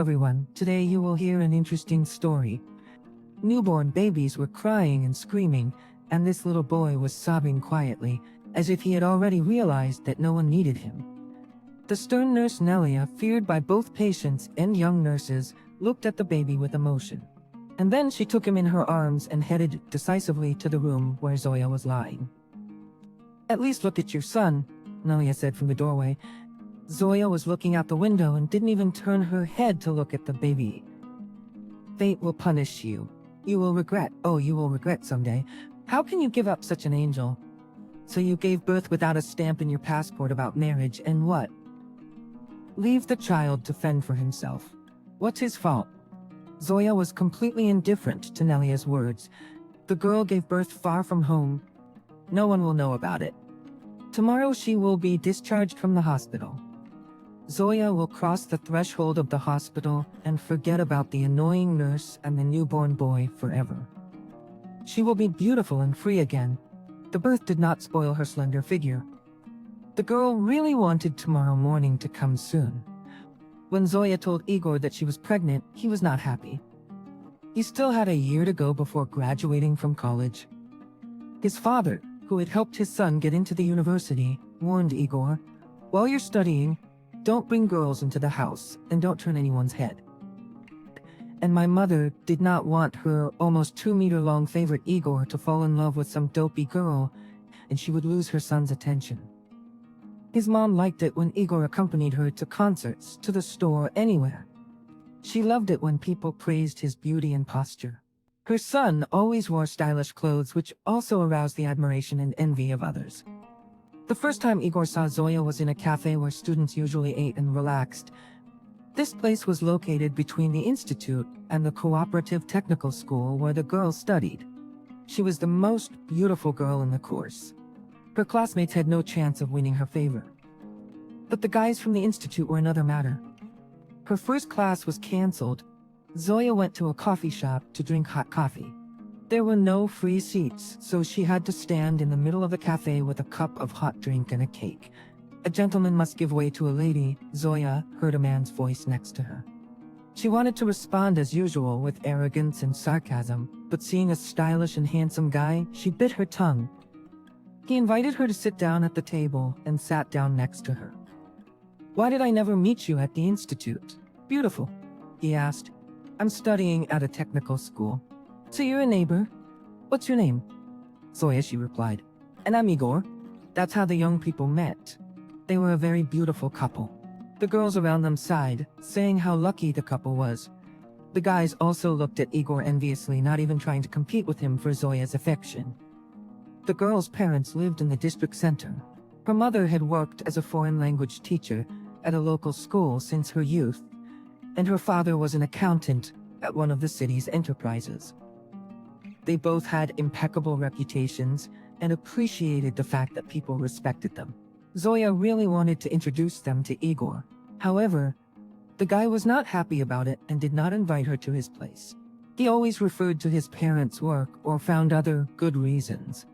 everyone, today you will hear an interesting story. Newborn babies were crying and screaming, and this little boy was sobbing quietly, as if he had already realized that no one needed him. The stern nurse Nelia, feared by both patients and young nurses, looked at the baby with emotion. And then she took him in her arms and headed decisively to the room where Zoya was lying. "At least look at your son," Nelia said from the doorway. Zoya was looking out the window and didn't even turn her head to look at the baby. "Fate will punish you. You will regret someday. How can you give up such an angel? So you gave birth without a stamp in your passport about marriage, and what? Leave the child to fend for himself. What's his fault?" Zoya was completely indifferent to Nelia's words. The girl gave birth far from home. No one will know about it. Tomorrow she will be discharged from the hospital. Zoya will cross the threshold of the hospital and forget about the annoying nurse and the newborn boy forever. She will be beautiful and free again. The birth did not spoil her slender figure. The girl really wanted tomorrow morning to come soon. When Zoya told Igor that she was pregnant, he was not happy. He still had a year to go before graduating from college. His father, who had helped his son get into the university, warned Igor, "While you're studying, don't bring girls into the house and don't turn anyone's head." And my mother did not want her almost 2-meter-long favorite Igor to fall in love with some dopey girl, and she would lose her son's attention. His mom liked it when Igor accompanied her to concerts, to the store, anywhere. She loved it when people praised his beauty and posture. Her son always wore stylish clothes, which also aroused the admiration and envy of others. The first time Igor saw Zoya was in a cafe where students usually ate and relaxed. This place was located between the institute and the cooperative technical school where the girl studied. She was the most beautiful girl in the course. Her classmates had no chance of winning her favor. But the guys from the institute were another matter. Her first class was canceled. Zoya went to a coffee shop to drink hot coffee. There were no free seats, so she had to stand in the middle of the cafe with a cup of hot drink and a cake. "A gentleman must give way to a lady," Zoya heard a man's voice next to her. She wanted to respond as usual with arrogance and sarcasm, but seeing a stylish and handsome guy, she bit her tongue. He invited her to sit down at the table and sat down next to her. "Why did I never meet you at the institute? Beautiful," he asked. "I'm studying at a technical school." "So you're a neighbor? What's your name?" "Zoya," she replied. "And I'm Igor." That's how the young people met. They were a very beautiful couple. The girls around them sighed, saying how lucky the couple was. The guys also looked at Igor enviously, not even trying to compete with him for Zoya's affection. The girl's parents lived in the district center. Her mother had worked as a foreign language teacher at a local school since her youth, and her father was an accountant at one of the city's enterprises. They both had impeccable reputations and appreciated the fact that people respected them. Zoya really wanted to introduce them to Igor. However, the guy was not happy about it and did not invite her to his place. He always referred to his parents' work or found other good reasons.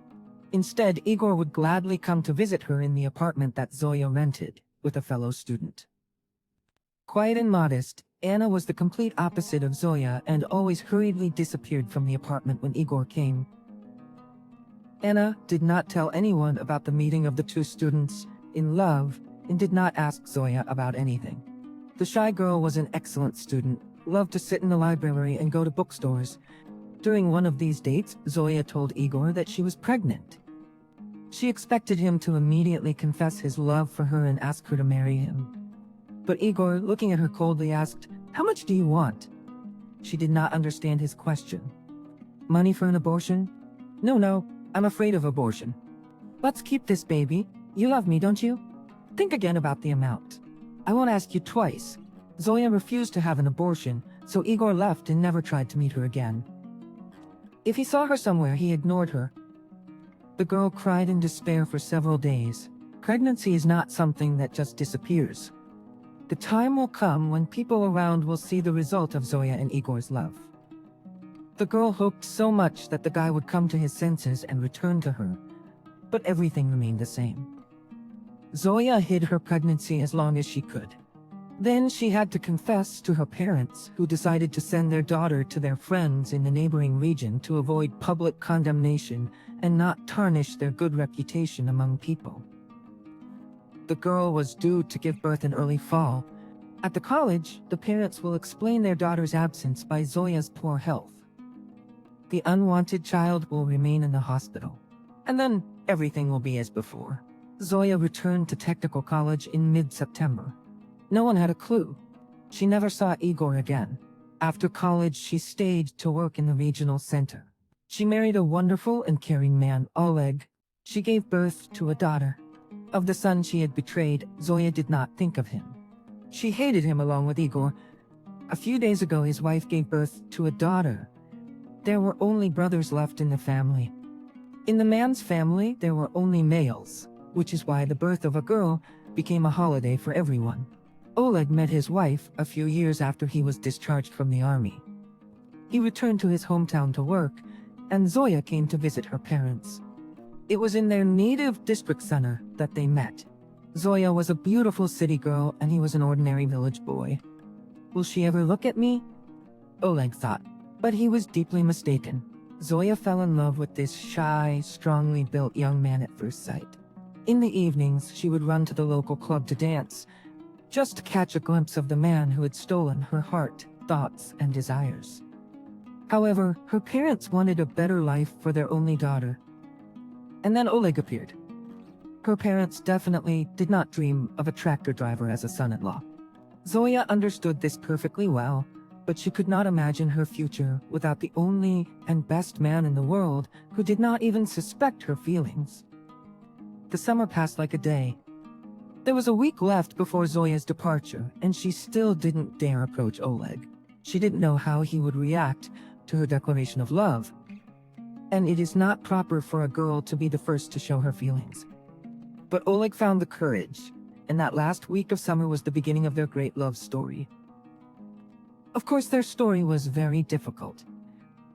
Instead, Igor would gladly come to visit her in the apartment that Zoya rented with a fellow student. Quiet and modest, Anna was the complete opposite of Zoya and always hurriedly disappeared from the apartment when Igor came. Anna did not tell anyone about the meeting of the two students in love and did not ask Zoya about anything. The shy girl was an excellent student, loved to sit in the library and go to bookstores. During one of these dates, Zoya told Igor that she was pregnant. She expected him to immediately confess his love for her and ask her to marry him. But Igor, looking at her coldly, asked, "How much do you want?" She did not understand his question. "Money for an abortion?" No, I'm afraid of abortion." "Let's keep this baby. You love me, don't you? Think again about the amount. I won't ask you twice." Zoya refused to have an abortion, so Igor left and never tried to meet her again. If he saw her somewhere, he ignored her. The girl cried in despair for several days. Pregnancy is not something that just disappears. The time will come when people around will see the result of Zoya and Igor's love. The girl hoped so much that the guy would come to his senses and return to her, but everything remained the same. Zoya hid her pregnancy as long as she could. Then she had to confess to her parents, who decided to send their daughter to their friends in the neighboring region to avoid public condemnation and not tarnish their good reputation among people. The girl was due to give birth in early fall. At the college, the parents will explain their daughter's absence by Zoya's poor health. The unwanted child will remain in the hospital. And then everything will be as before. Zoya returned to technical college in mid-September. No one had a clue. She never saw Igor again. After college, she stayed to work in the regional center. She married a wonderful and caring man, Oleg. She gave birth to a daughter. Of the son she had betrayed, Zoya did not think of him. She hated him along with Igor. A few days ago, his wife gave birth to a daughter. There were only brothers left in the family. In the man's family, there were only males, which is why the birth of a girl became a holiday for everyone. Oleg met his wife a few years after he was discharged from the army. He returned to his hometown to work, and Zoya came to visit her parents. It was in their native district center that they met. Zoya was a beautiful city girl, and he was an ordinary village boy. Will she ever look at me? Oleg thought, but he was deeply mistaken. Zoya fell in love with this shy, strongly built young man at first sight. In the evenings, she would run to the local club to dance, just to catch a glimpse of the man who had stolen her heart, thoughts, and desires. However, her parents wanted a better life for their only daughter. And then Oleg appeared. Her parents definitely did not dream of a tractor driver as a son-in-law. Zoya understood this perfectly well, but she could not imagine her future without the only and best man in the world who did not even suspect her feelings. The summer passed like a day. There was a week left before Zoya's departure, and she still didn't dare approach Oleg. She didn't know how he would react to her declaration of love. And it is not proper for a girl to be the first to show her feelings. But Oleg found the courage, and that last week of summer was the beginning of their great love story. Of course, their story was very difficult.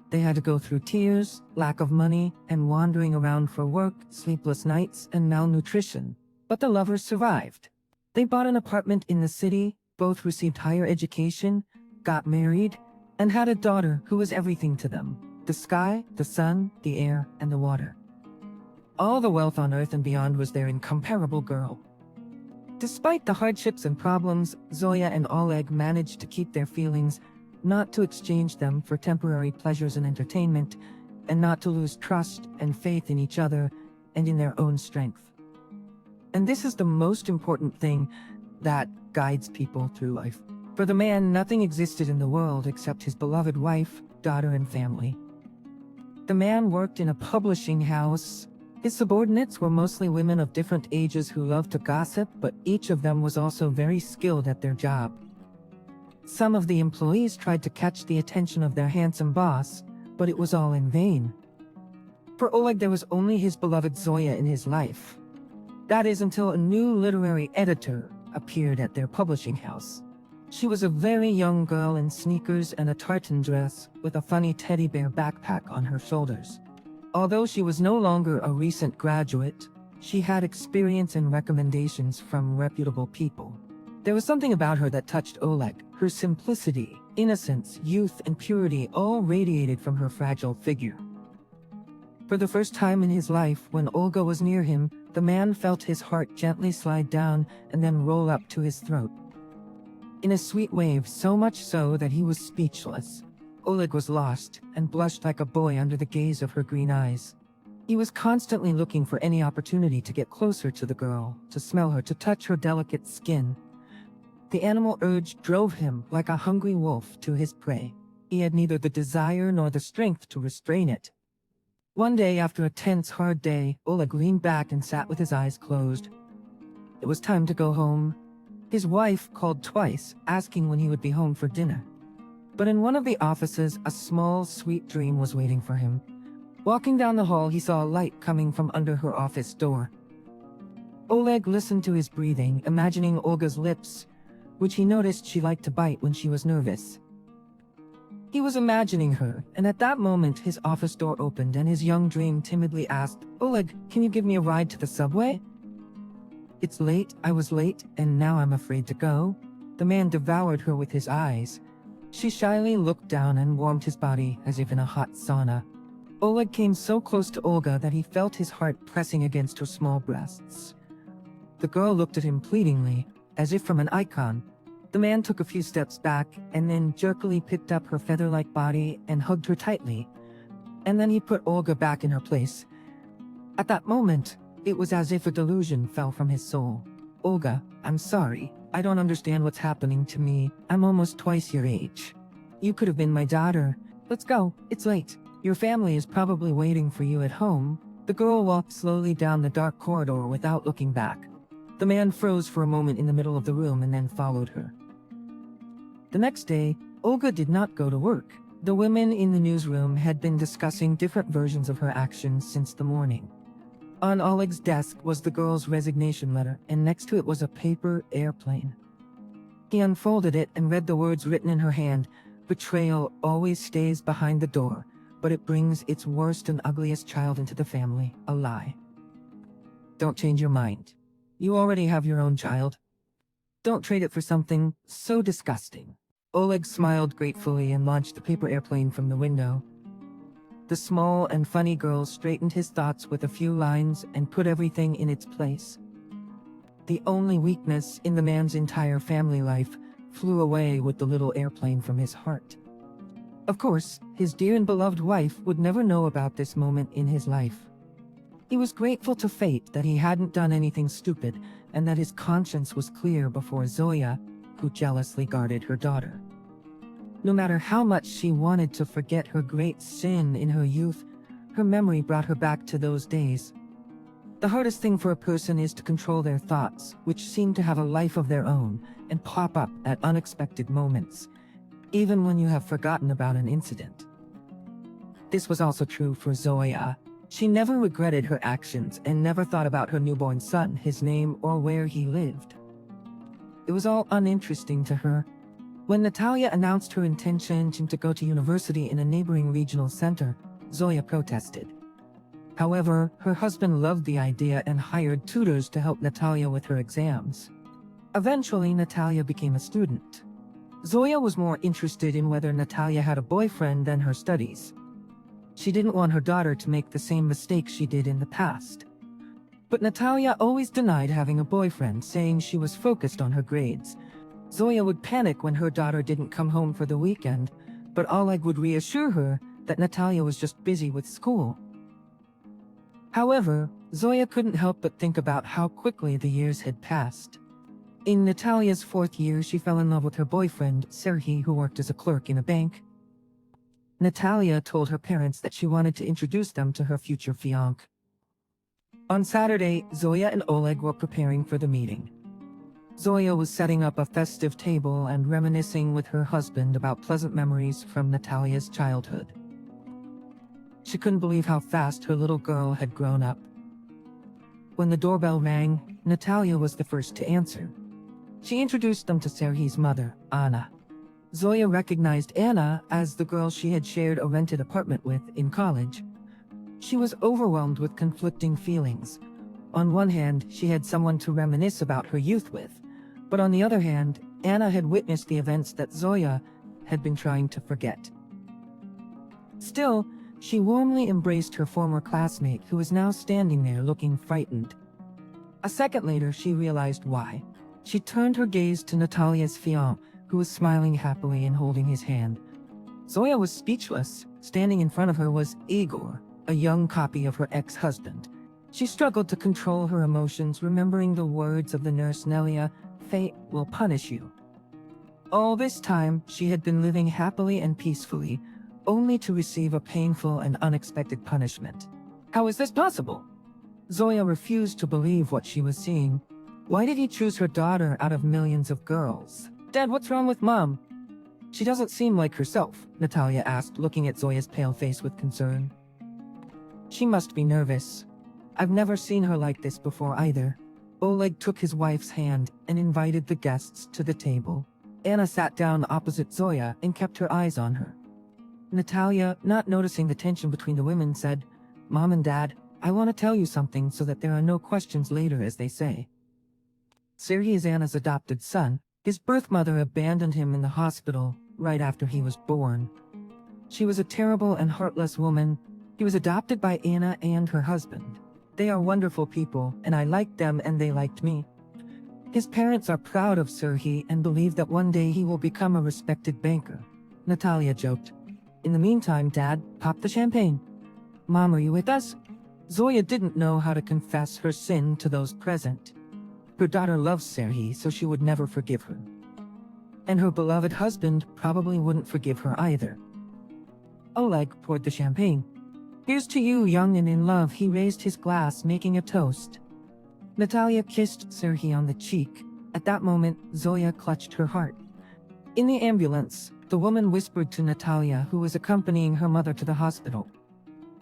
They had to go through tears, lack of money, and wandering around for work, sleepless nights, and malnutrition. But the lovers survived. They bought an apartment in the city, both received higher education, got married, and had a daughter who was everything to them: the sky, the sun, the air, and the water. All the wealth on earth and beyond was their incomparable girl. Despite the hardships and problems, Zoya and Oleg managed to keep their feelings, not to exchange them for temporary pleasures and entertainment, and not to lose trust and faith in each other and in their own strength. And this is the most important thing that guides people through life. For the man, nothing existed in the world except his beloved wife, daughter, and family. The man worked in a publishing house. His subordinates were mostly women of different ages who loved to gossip, but each of them was also very skilled at their job. Some of the employees tried to catch the attention of their handsome boss, but it was all in vain. For Oleg, there was only his beloved Zoya in his life. That is, until a new literary editor appeared at their publishing house. She was a very young girl in sneakers and a tartan dress with a funny teddy bear backpack on her shoulders. Although she was no longer a recent graduate, she had experience and recommendations from reputable people. There was something about her that touched Oleg. Her simplicity, innocence, youth, and purity all radiated from her fragile figure. For the first time in his life, when Olga was near him, the man felt his heart gently slide down and then roll up to his throat. In a sweet wave, so much so that he was speechless. Oleg was lost and blushed like a boy under the gaze of her green eyes. He was constantly looking for any opportunity to get closer to the girl, to smell her, to touch her delicate skin. The animal urge drove him like a hungry wolf to his prey. He had neither the desire nor the strength to restrain it. One day, after a tense, hard day, Oleg leaned back and sat with his eyes closed. It was time to go home. His wife called twice, asking when he would be home for dinner. But in one of the offices, a small, sweet dream was waiting for him. Walking down the hall, he saw a light coming from under her office door. Oleg listened to his breathing, imagining Olga's lips, which he noticed she liked to bite when she was nervous. He was imagining her, and at that moment his office door opened and his young dream timidly asked, "Oleg, can you give me a ride to the subway?" "It's late, I was late, and now I'm afraid to go." The man devoured her with his eyes. She shyly looked down and warmed his body as if in a hot sauna. Oleg came so close to Olga that he felt his heart pressing against her small breasts. The girl looked at him pleadingly, as if from an icon. The man took a few steps back and then jerkily picked up her feather-like body and hugged her tightly. And then he put Olga back in her place. At that moment, it was as if a delusion fell from his soul. Olga, I'm sorry. I don't understand what's happening to me. I'm almost twice your age. You could have been my daughter. Let's go. It's late. Your family is probably waiting for you at home. The girl walked slowly down the dark corridor without looking back. The man froze for a moment in the middle of the room and then followed her. The next day, Olga did not go to work. The women in the newsroom had been discussing different versions of her actions since the morning. On Oleg's desk was the girl's resignation letter, and next to it was a paper airplane. He unfolded it and read the words written in her hand. Betrayal always stays behind the door, but it brings its worst and ugliest child into the family, a lie. Don't change your mind. You already have your own child. Don't trade it for something so disgusting. Oleg smiled gratefully and launched the paper airplane from the window. The small and funny girl straightened his thoughts with a few lines and put everything in its place. The only weakness in the man's entire family life flew away with the little airplane from his heart. Of course, his dear and beloved wife would never know about this moment in his life. He was grateful to fate that he hadn't done anything stupid and that his conscience was clear before Zoya, who jealously guarded her daughter. No matter how much she wanted to forget her great sin in her youth, her memory brought her back to those days. The hardest thing for a person is to control their thoughts, which seem to have a life of their own and pop up at unexpected moments, even when you have forgotten about an incident. This was also true for Zoya. She never regretted her actions and never thought about her newborn son, his name, or where he lived. It was all uninteresting to her. When Natalia announced her intention to go to university in a neighboring regional center, Zoya protested. However, her husband loved the idea and hired tutors to help Natalia with her exams. Eventually, Natalia became a student. Zoya was more interested in whether Natalia had a boyfriend than her studies. She didn't want her daughter to make the same mistakes she did in the past. But Natalia always denied having a boyfriend, saying she was focused on her grades. Zoya would panic when her daughter didn't come home for the weekend, but Oleg would reassure her that Natalia was just busy with school. However, Zoya couldn't help but think about how quickly the years had passed. In Natalia's fourth year, she fell in love with her boyfriend, Serhiy, who worked as a clerk in a bank. Natalia told her parents that she wanted to introduce them to her future fiancé. On Saturday, Zoya and Oleg were preparing for the meeting. Zoya was setting up a festive table and reminiscing with her husband about pleasant memories from Natalia's childhood. She couldn't believe how fast her little girl had grown up. When the doorbell rang, Natalia was the first to answer. She introduced them to Serhiy's mother, Anna. Zoya recognized Anna as the girl she had shared a rented apartment with in college. She was overwhelmed with conflicting feelings. On one hand, she had someone to reminisce about her youth with, but on the other hand, Anna had witnessed the events that Zoya had been trying to forget. Still, she warmly embraced her former classmate, who was now standing there looking frightened. A second later, she realized why. She turned her gaze to Natalia's fiancé, who was smiling happily and holding his hand. Zoya was speechless. Standing in front of her was Igor, a young copy of her ex-husband. She struggled to control her emotions, remembering the words of the nurse Nelia, "Fate will punish you." All this time, she had been living happily and peacefully, only to receive a painful and unexpected punishment. How is this possible? Zoya refused to believe what she was seeing. Why did he choose her daughter out of millions of girls? Dad, what's wrong with Mom? She doesn't seem like herself, Natalia asked, looking at Zoya's pale face with concern. She must be nervous. I've never seen her like this before either. Oleg took his wife's hand and invited the guests to the table. Anna sat down opposite Zoya and kept her eyes on her. Natalia, not noticing the tension between the women, said, "Mom and Dad, I want to tell you something so that there are no questions later, as they say. Serhiy is Anna's adopted son. His birth mother abandoned him in the hospital right after he was born. She was a terrible and heartless woman. He was adopted by Anna and her husband. They are wonderful people, and I liked them and they liked me. His parents are proud of Serhiy and believe that one day he will become a respected banker. Natalia joked. In the meantime, Dad, pop the champagne. Mom, are you with us? Zoya didn't know how to confess her sin to those present. Her daughter loves Serhiy, so she would never forgive her. And her beloved husband probably wouldn't forgive her either. Oleg poured the champagne. Here's to you, young and in love. He raised his glass, making a toast. Natalia kissed Serhiy on the cheek. At that moment, Zoya clutched her heart. In the ambulance, the woman whispered to Natalia, who was accompanying her mother to the hospital.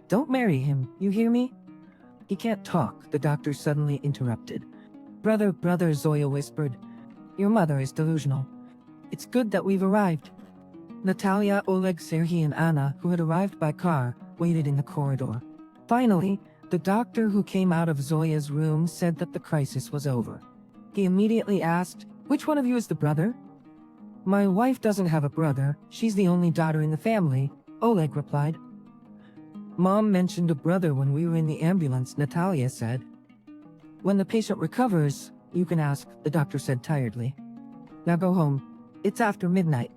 Don't marry him, you hear me? He can't talk, the doctor suddenly interrupted. Brother, Zoya whispered. Your mother is delusional. It's good that we've arrived. Natalia, Oleg, Serhiy, and Anna, who had arrived by car, waited in the corridor. Finally, the doctor who came out of Zoya's room said that the crisis was over. He immediately asked, which one of you is the brother? My wife doesn't have a brother. She's the only daughter in the family, Oleg replied. Mom mentioned a brother when we were in the ambulance, Natalia said. When the patient recovers, you can ask, the doctor said tiredly. Now go home. It's after midnight.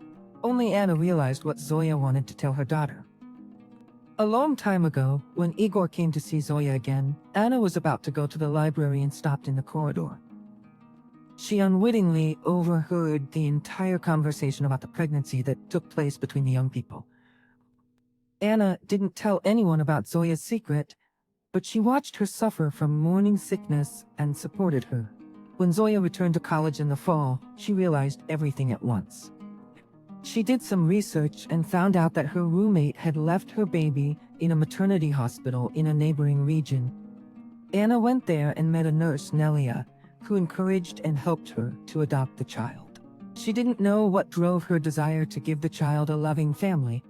Only Anna realized what Zoya wanted to tell her daughter. A long time ago, when Igor came to see Zoya again, Anna was about to go to the library and stopped in the corridor. She unwittingly overheard the entire conversation about the pregnancy that took place between the young people. Anna didn't tell anyone about Zoya's secret, but she watched her suffer from morning sickness and supported her. When Zoya returned to college in the fall, she realized everything at once. She did some research and found out that her roommate had left her baby in a maternity hospital in a neighboring region. Anna went there and met a nurse, Nelia, who encouraged and helped her to adopt the child. She didn't know what drove her desire to give the child a loving family.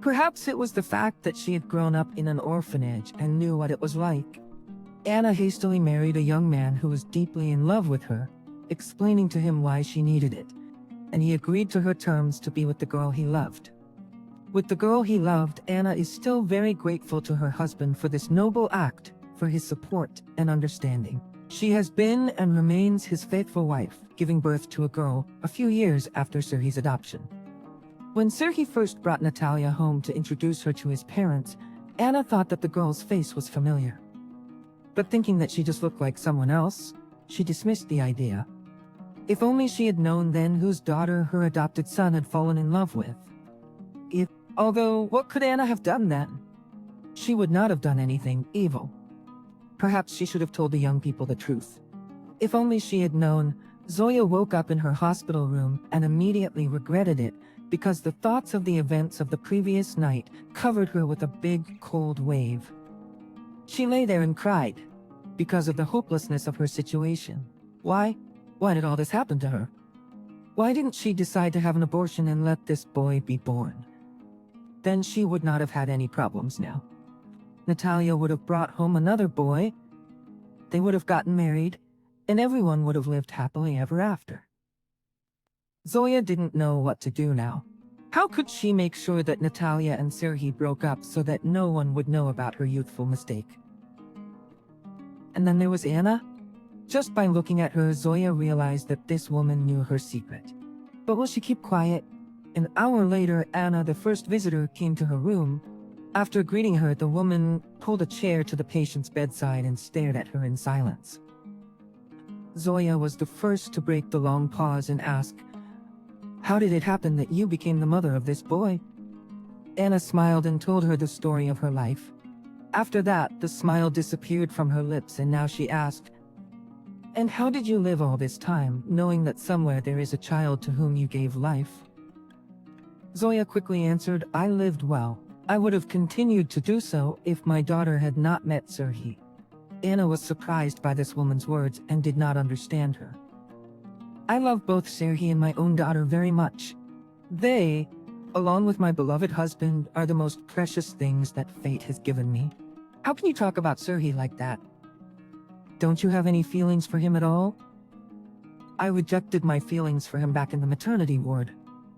Perhaps it was the fact that she had grown up in an orphanage and knew what it was like. Anna hastily married a young man who was deeply in love with her, explaining to him why she needed it, and he agreed to her terms to be with the girl he loved. With the girl he loved, Anna is still very grateful to her husband for this noble act, for his support and understanding. She has been and remains his faithful wife, giving birth to a girl a few years after Serhiy's adoption. When Serhiy first brought Natalia home to introduce her to his parents, Anna thought that the girl's face was familiar. But thinking that she just looked like someone else, she dismissed the idea. If only she had known then whose daughter her adopted son had fallen in love with. Although, what could Anna have done then? She would not have done anything evil. Perhaps she should have told the young people the truth. If only she had known. Zoya woke up in her hospital room and immediately regretted it, because the thoughts of the events of the previous night covered her with a big, cold wave. She lay there and cried, because of the hopelessness of her situation. Why? Why did all this happen to her? Why didn't she decide to have an abortion and let this boy be born? Then she would not have had any problems now. Natalia would have brought home another boy, they would have gotten married, and everyone would have lived happily ever after. Zoya didn't know what to do now. How could she make sure that Natalia and Serhiy broke up so that no one would know about her youthful mistake? And then there was Anna. Just by looking at her, Zoya realized that this woman knew her secret. But will she keep quiet? An hour later, Anna, the first visitor, came to her room. After greeting her, the woman pulled a chair to the patient's bedside and stared at her in silence. Zoya was the first to break the long pause and ask, "How did it happen that you became the mother of this boy?" Anna smiled and told her the story of her life. After that, the smile disappeared from her lips, and now she asked, "And how did you live all this time, knowing that somewhere there is a child to whom you gave life?" Zoya quickly answered, "I lived well. I would have continued to do so if my daughter had not met Serhiy." Anna was surprised by this woman's words and did not understand her. "I love both Serhiy and my own daughter very much. They, along with my beloved husband, are the most precious things that fate has given me." "How can you talk about Serhiy like that? Don't you have any feelings for him at all?" I rejected my feelings for him back in the maternity ward,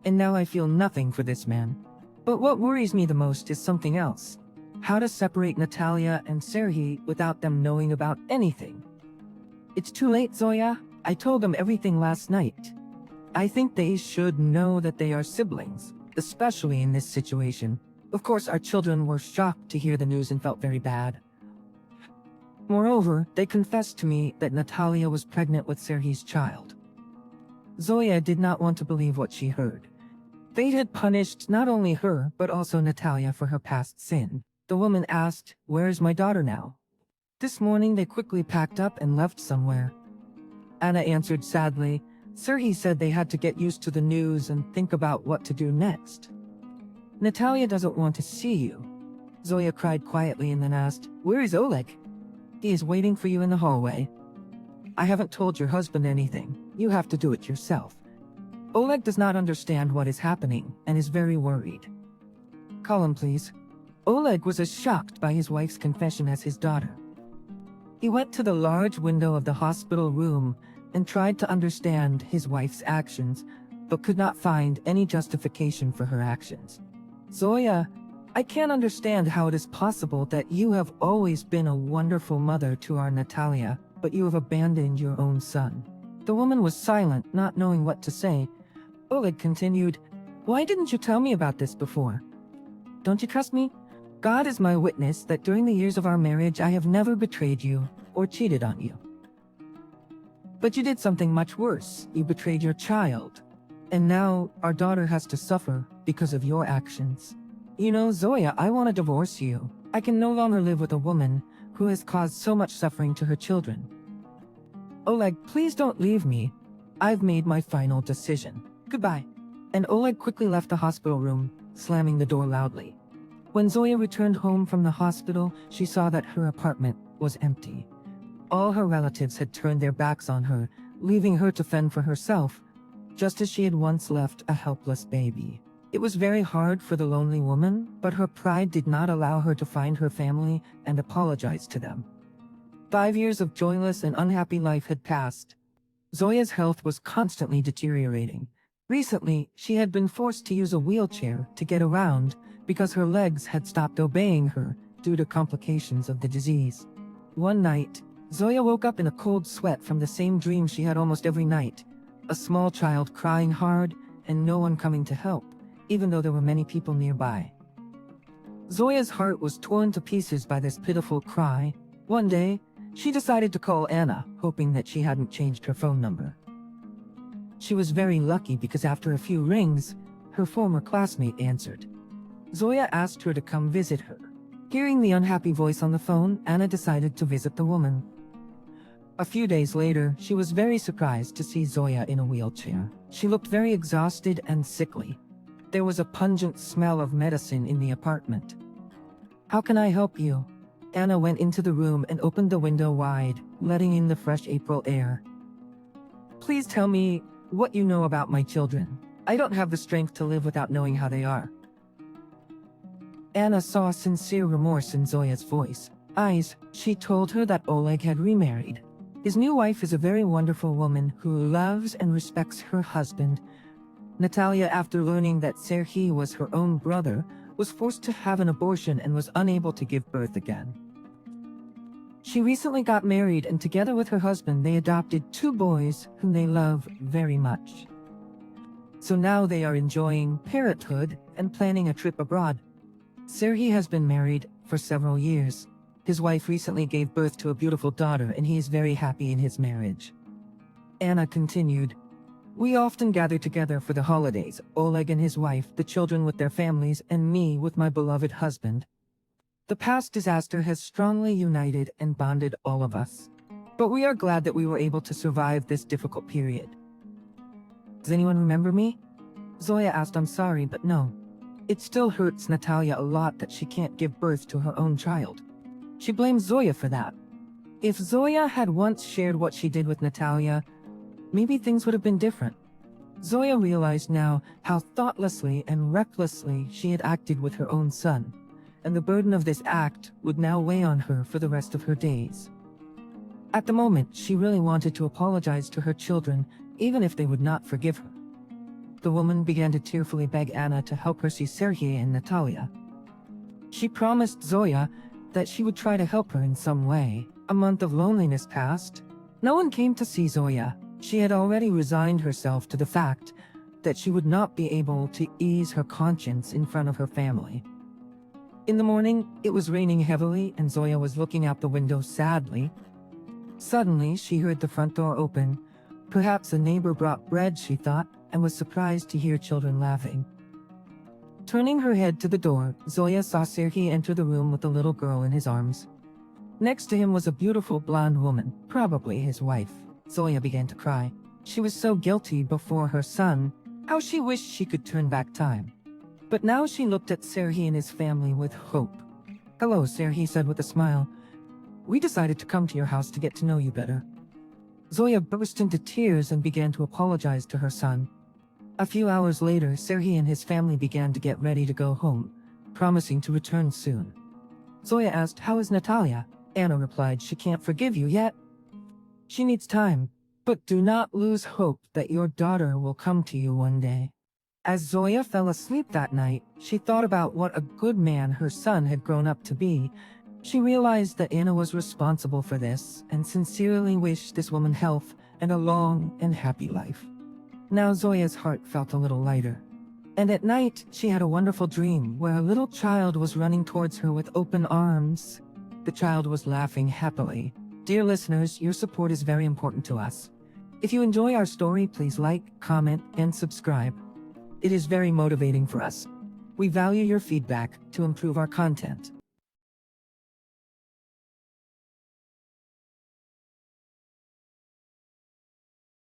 and now I feel nothing for this man. But what worries me the most is something else. How to separate Natalia and Serhiy without them knowing about anything. It's too late, Zoya. I told them everything last night. I think they should know that they are siblings, especially in this situation. Of course, our children were shocked to hear the news and felt very bad. Moreover, they confessed to me that Natalia was pregnant with Serhiy's child. Zoya did not want to believe what she heard. Fate had punished not only her, but also Natalia for her past sin. The woman asked, "Where is my daughter now?" This morning they quickly packed up and left somewhere. Anna answered sadly, "Serhiy said they had to get used to the news and think about what to do next." "Natalia doesn't want to see you." Zoya cried quietly and then asked, "Where is Oleg?" "He is waiting for you in the hallway." "I haven't told your husband anything. You have to do it yourself." Oleg does not understand what is happening and is very worried. "Call him, please." Oleg was as shocked by his wife's confession as his daughter. He went to the large window of the hospital room and tried to understand his wife's actions, but could not find any justification for her actions. "Zoya, I can't understand how it is possible that you have always been a wonderful mother to our Natalia, but you have abandoned your own son." The woman was silent, not knowing what to say. Oleg continued, "Why didn't you tell me about this before? Don't you trust me? God is my witness that during the years of our marriage I have never betrayed you or cheated on you. But you did something much worse. You betrayed your child. And now our daughter has to suffer because of your actions. You know, Zoya, I want to divorce you. I can no longer live with a woman who has caused so much suffering to her children. Oleg, please don't leave me. I've made my final decision. Goodbye." And Oleg quickly left the hospital room, slamming the door loudly. When Zoya returned home from the hospital, she saw that her apartment was empty. All her relatives had turned their backs on her, leaving her to fend for herself, just as she had once left a helpless baby. It was very hard for the lonely woman, but her pride did not allow her to find her family and apologize to them. 5 years of joyless and unhappy life had passed. Zoya's health was constantly deteriorating. Recently, she had been forced to use a wheelchair to get around because her legs had stopped obeying her due to complications of the disease. One night, Zoya woke up in a cold sweat from the same dream she had almost every night. A small child crying hard and no one coming to help, even though there were many people nearby. Zoya's heart was torn to pieces by this pitiful cry. One day, she decided to call Anna, hoping that she hadn't changed her phone number. She was very lucky because after a few rings, her former classmate answered. Zoya asked her to come visit her. Hearing the unhappy voice on the phone, Anna decided to visit the woman. A few days later, she was very surprised to see Zoya in a wheelchair. She looked very exhausted and sickly. There was a pungent smell of medicine in the apartment. "How can I help you?" Anna went into the room and opened the window wide, letting in the fresh April air. "Please tell me what you know about my children. I don't have the strength to live without knowing how they are." Anna saw sincere remorse in Zoya's voice. She told her that Oleg had remarried. His new wife is a very wonderful woman who loves and respects her husband. Natalia, after learning that Serhiy was her own brother, was forced to have an abortion and was unable to give birth again. She recently got married, and together with her husband they adopted 2 boys whom they love very much. So now they are enjoying parenthood and planning a trip abroad. Serhiy has been married for several years. His wife recently gave birth to a beautiful daughter and he is very happy in his marriage. Anna continued, "We often gather together for the holidays, Oleg and his wife, the children with their families, and me with my beloved husband. The past disaster has strongly united and bonded all of us. But we are glad that we were able to survive this difficult period." "Does anyone remember me?" Zoya asked. "I'm sorry, but no. It still hurts Natalia a lot that she can't give birth to her own child." She blames Zoya for that. If Zoya had once shared what she did with Natalia, maybe things would have been different. Zoya realized now how thoughtlessly and recklessly she had acted with her own son, and the burden of this act would now weigh on her for the rest of her days. At the moment, she really wanted to apologize to her children even if they would not forgive her. The woman began to tearfully beg Anna to help her see Sergei and Natalia. She promised Zoya that she would try to help her in some way. A month of loneliness passed. No one came to see Zoya. She had already resigned herself to the fact that she would not be able to ease her conscience in front of her family. In the morning, it was raining heavily and Zoya was looking out the window sadly. Suddenly, she heard the front door open. Perhaps a neighbor brought bread, she thought, and was surprised to hear children laughing. Turning her head to the door, Zoya saw Sergei enter the room with a little girl in his arms. Next to him was a beautiful blonde woman, probably his wife. Zoya began to cry. She was so guilty before her son. How she wished she could turn back time. But now she looked at Sergei and his family with hope. "Hello," Sergei said with a smile. "We decided to come to your house to get to know you better." Zoya burst into tears and began to apologize to her son. A few hours later, Sergei and his family began to get ready to go home, promising to return soon. Zoya asked, "How is Natalia?" Anna replied, "She can't forgive you yet. She needs time, but do not lose hope that your daughter will come to you one day." As Zoya fell asleep that night, she thought about what a good man her son had grown up to be. She realized that Anna was responsible for this and sincerely wished this woman health and a long and happy life. Now Zoya's heart felt a little lighter. And at night, she had a wonderful dream where a little child was running towards her with open arms. The child was laughing happily. Dear listeners, your support is very important to us. If you enjoy our story, please like, comment, and subscribe. It is very motivating for us. We value your feedback to improve our content.